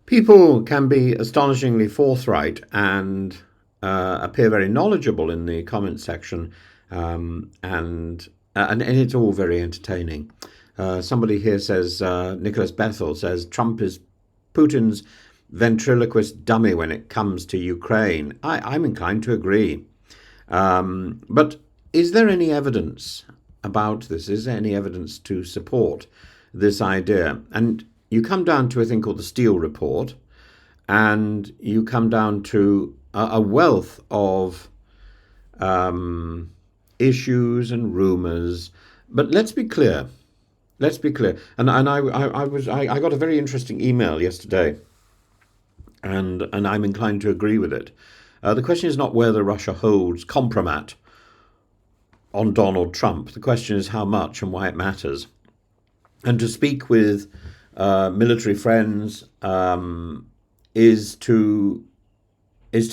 People can be astonishingly forthright and appear very knowledgeable in the comments section, and it's all very entertaining. Somebody here says, Nicholas Bethel says, Trump is Putin's ventriloquist dummy when it comes to Ukraine. I'm inclined to agree. But is there any evidence about this? Is there any evidence to support this idea? And you come down to a thing called the Steele Report, and you come down to a wealth of issues and rumours. But let's be clear. Let's be clear. And I got a very interesting email yesterday, and I'm inclined to agree with it. The question is not whether Russia holds compromat on Donald Trump. The question is how much and why it matters. And to speak with military friends is to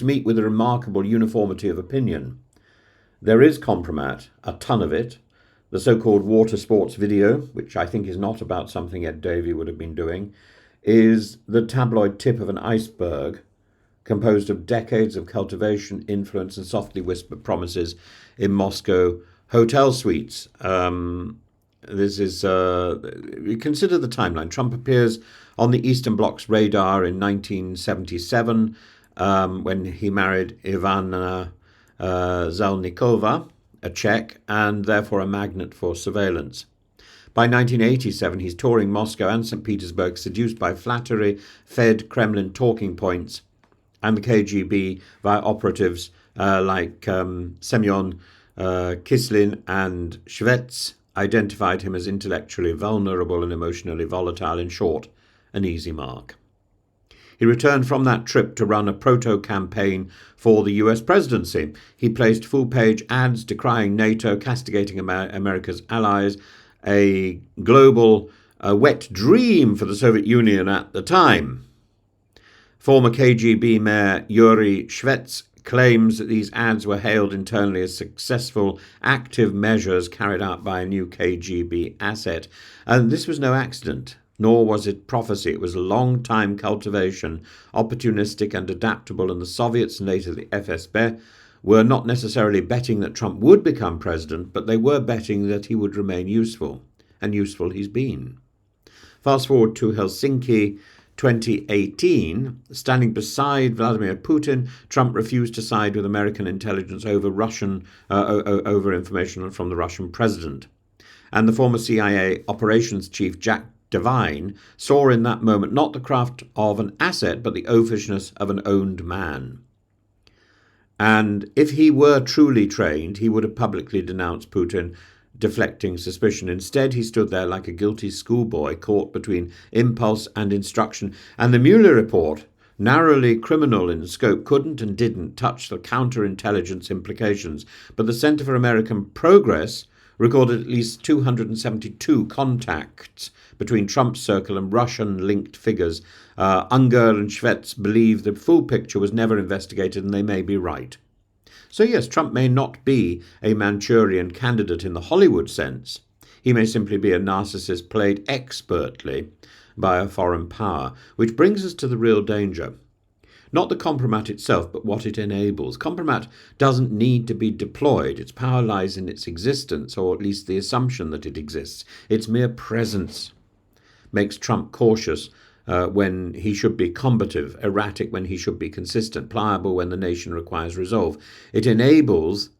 meet with a remarkable uniformity of opinion. There is compromat, a ton of it. The so-called water sports video, which I think is not about something Ed Davey would have been doing, is the tabloid tip of an iceberg composed of decades of cultivation, influence, and softly whispered promises in Moscow hotel suites. This is, consider the timeline. Trump appears on the Eastern Bloc's radar in 1977 when he married Ivana Zalnikova, a Czech, and therefore a magnet for surveillance. By 1987, he's touring Moscow and St. Petersburg, seduced by flattery, fed Kremlin talking points, and the KGB via operatives like Semyon Kislin and Shvets identified him as intellectually vulnerable and emotionally volatile. In short, an easy mark. He returned from that trip to run a proto-campaign for the US presidency. He placed full-page ads decrying NATO, castigating America's allies, a global wet dream for the Soviet Union at the time. Former KGB Mayor Yuri Shvets claims that these ads were hailed internally as successful, active measures carried out by a new KGB asset. And this was no accident, nor was it prophecy. It was a long-time cultivation, opportunistic and adaptable, and the Soviets and later the FSB were not necessarily betting that Trump would become president, but they were betting that he would remain useful, and useful he's been. Fast forward to Helsinki 2018, standing beside Vladimir Putin, Trump refused to side with American intelligence over over information from the Russian president. And the former CIA operations chief Jack Devine saw in that moment not the craft of an asset, but the oafishness of an owned man. And if he were truly trained, he would have publicly denounced Putin, deflecting suspicion. Instead, he stood there like a guilty schoolboy caught between impulse and instruction. And the Mueller report, narrowly criminal in scope, couldn't and didn't touch the counterintelligence implications. But the Center for American Progress recorded at least 272 contacts between Trump's circle and Russian-linked figures. Unger and Shvets believe the full picture was never investigated, and they may be right. So yes, Trump may not be a Manchurian candidate in the Hollywood sense. He may simply be a narcissist played expertly by a foreign power, which brings us to the real danger. Not the compromat itself, but what it enables. Compromat doesn't need to be deployed. Its power lies in its existence, or at least the assumption that it exists. Its mere presence makes Trump cautious when he should be combative, erratic when he should be consistent, pliable when the nation requires resolve. It enables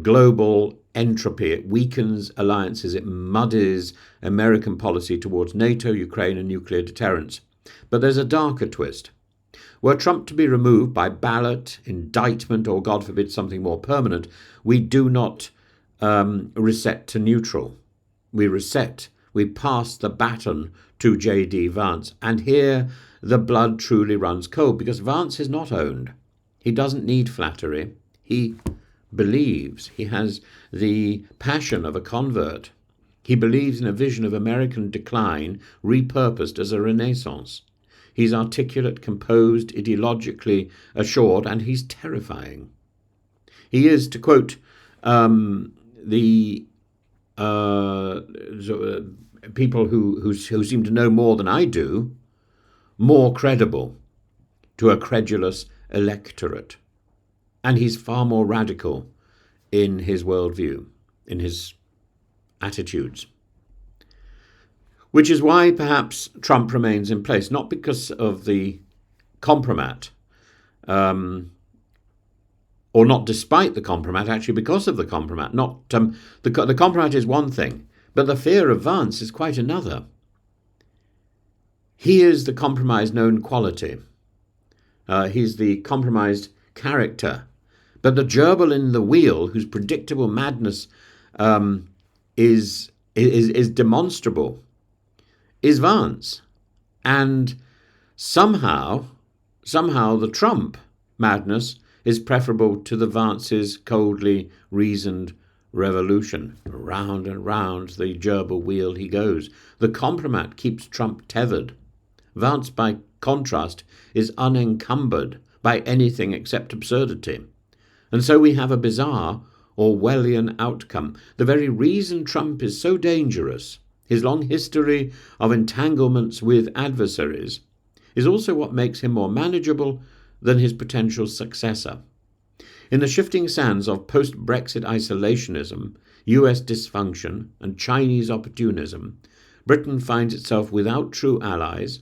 global entropy. It weakens alliances. It muddies American policy towards NATO, Ukraine, and nuclear deterrence. But there's a darker twist. Were Trump to be removed by ballot, indictment, or, God forbid, something more permanent, we do not reset to neutral. We reset. We pass the baton to JD Vance. And here the blood truly runs cold, because Vance is not owned. He doesn't need flattery. He believes. He has the passion of a convert. He believes in a vision of American decline repurposed as a renaissance. He's articulate, composed, ideologically assured, and he's terrifying. He is, to quote the people who seem to know more than I do, more credible to a credulous electorate. And he's far more radical in his worldview, in his attitudes. Which is why perhaps Trump remains in place, not because of the compromat, or not despite the compromat, actually because of the compromat. The compromat is one thing, but the fear of Vance is quite another. He is the compromised known quality. He's the compromised character. But the gerbil in the wheel, whose predictable madness is demonstrable, is Vance. And somehow the Trump madness is preferable to the Vance's coldly reasoned revolution. Round and round the gerbil wheel he goes. The compromat keeps Trump tethered. Vance, by contrast, is unencumbered by anything except absurdity. And so we have a bizarre Orwellian outcome. The very reason Trump is so dangerous, his long history of entanglements with adversaries, is also what makes him more manageable than his potential successor. In the shifting sands of post-Brexit isolationism, US dysfunction, and Chinese opportunism, Britain finds itself without true allies,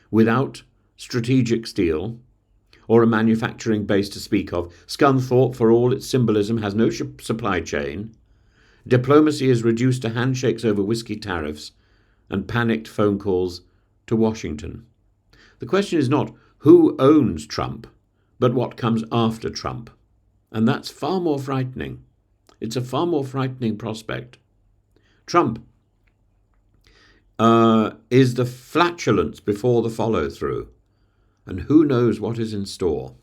without strategic steel, or a manufacturing base to speak of. Scunthorpe, for all its symbolism, has no supply chain. Diplomacy is reduced to handshakes over whiskey tariffs and panicked phone calls to Washington. The question is not who owns Trump, but what comes after Trump. And that's far more frightening. It's a far more frightening prospect. Trump is the flatulence before the follow-through, and who knows what is in store.